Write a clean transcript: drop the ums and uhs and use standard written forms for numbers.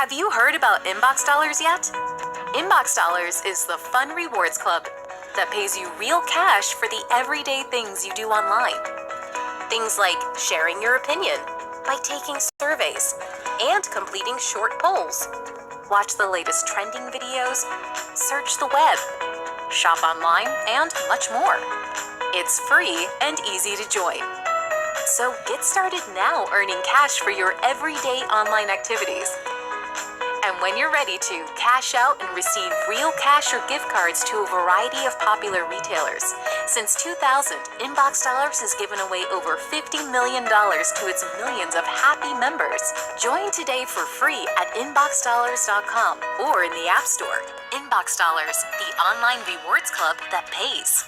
Have you heard about Inbox Dollars yet? Inbox Dollars is the fun rewards club that pays you real cash for the everyday things you do online. Things like sharing your opinion by taking surveys and completing short polls. Watch the latest trending videos, search the web, shop online, and much more. It's free and easy to join. So get started now earning cash for your everyday online activities. And when you're ready to cash out and receive real cash or gift cards to a variety of popular retailers. Since 2000, Inbox Dollars has given away over $50 million to its millions of happy members. Join today for free at inboxdollars.com or in the App Store. Inbox Dollars, the online rewards club that pays.